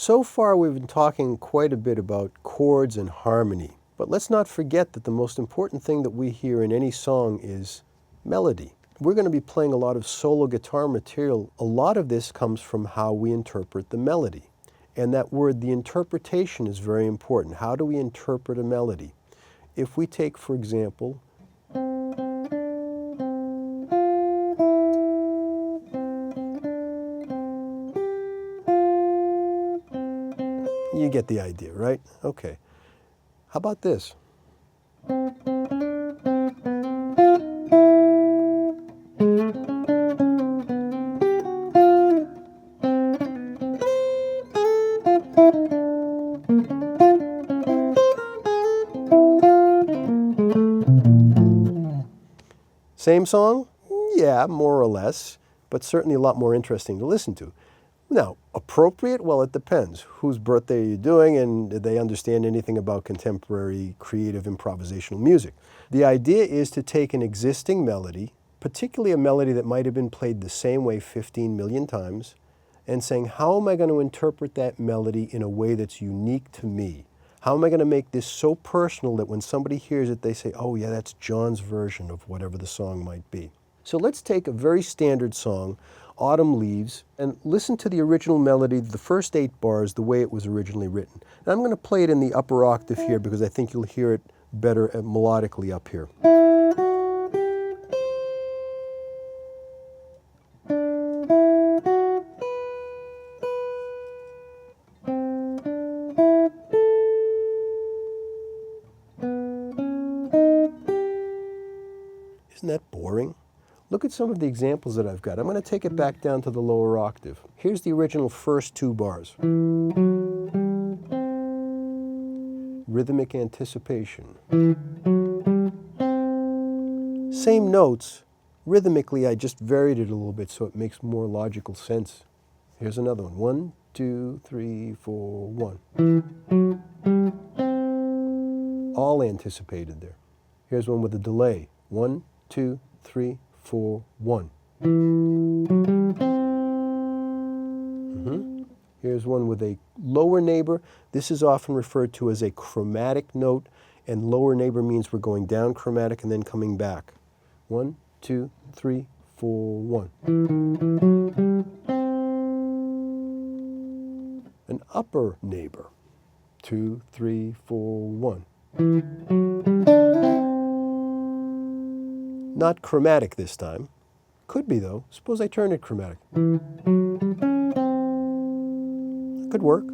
So far we've been talking quite a bit about chords and harmony, but let's not forget that the most important thing that we hear in any song is melody. We're going to be playing a lot of solo guitar material. A lot of this comes from how we interpret the melody. And that word, the interpretation, is very important. How do we interpret a melody? If we take, for example, you get the idea, right? Okay. How about this? Same song? Yeah, more or less, but certainly a lot more interesting to listen to. Now, appropriate? Well, it depends. Whose birthday are you doing, and do they understand anything about contemporary creative improvisational music? The idea is to take an existing melody, particularly a melody that might have been played the same way 15 million times, and saying, how am I going to interpret that melody in a way that's unique to me? How am I going to make this so personal that when somebody hears it, they say, oh yeah, that's John's version of whatever the song might be. So let's take a very standard song, Autumn Leaves, and listen to the original melody, the first 8 bars, the way it was originally written. And I'm going to play it in the upper octave here because I think you'll hear it better melodically up here. Isn't that boring? Look at some of the examples that I've got. I'm going to take it back down to the lower octave. Here's the original first 2 bars. Rhythmic anticipation. Same notes. Rhythmically, I just varied it a little bit so it makes more logical sense. Here's another one. 1, 2, 3, 4, 1. All anticipated there. Here's one with a delay. 1, 2, 3, 4, 1. Here's one with a lower neighbor. This is often referred to as a chromatic note, and lower neighbor means we're going down chromatic and then coming back. 1, 2, 3, 4, 1. An upper neighbor. 2, 3, 4, 1. Not chromatic this time. Could be though. Suppose I turn it chromatic. Could work.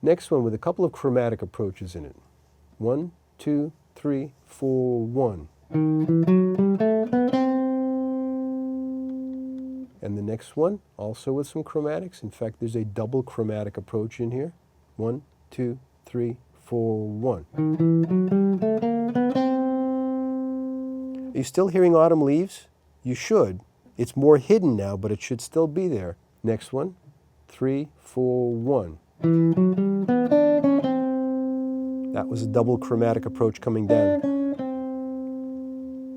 Next one with a couple of chromatic approaches in it. 1, 2, 3, 4, 1. And the next one, also with some chromatics. In fact, there's a double chromatic approach in here. 1, 2, 3, 4, 1. Are you still hearing Autumn Leaves? You should. It's more hidden now, but it should still be there. Next one, 3, 4, 1. That was a double chromatic approach coming down.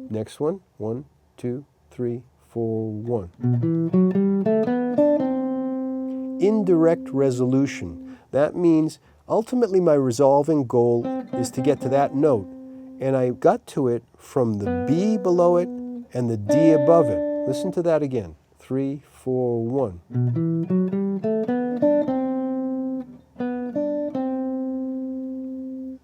Next one, 1, 2, 3, 4, 1. Indirect resolution. That means ultimately my resolving goal is to get to that note. And I got to it from the B below it and the D above it. Listen to that again. 3, 4, 1.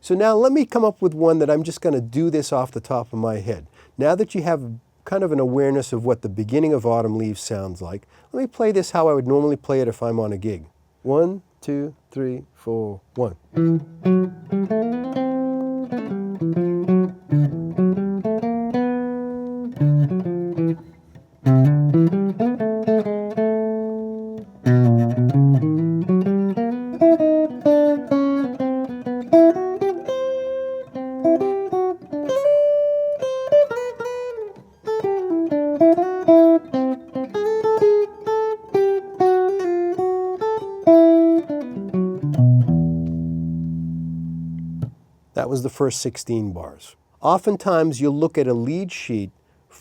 So now let me come up with one that I'm just going to do this off the top of my head. Now that you have kind of an awareness of what the beginning of Autumn Leaves sounds like, let me play this how I would normally play it if I'm on a gig. 1, 2, 3, 4, 1. That was the first 16 bars. Oftentimes you'll look at a lead sheet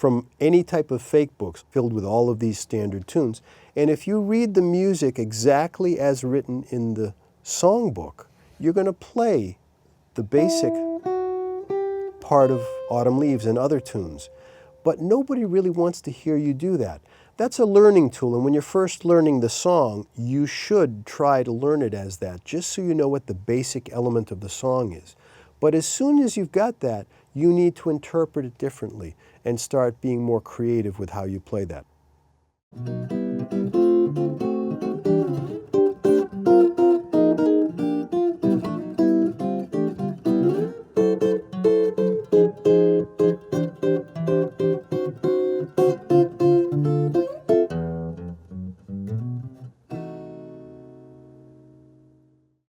from any type of fake books filled with all of these standard tunes, and if you read the music exactly as written in the songbook, you're going to play the basic part of Autumn Leaves and other tunes. But nobody really wants to hear you do that. That's a learning tool, and when you're first learning the song, you should try to learn it as that, just so you know what the basic element of the song is. But as soon as you've got that, you need to interpret it differently and start being more creative with how you play that.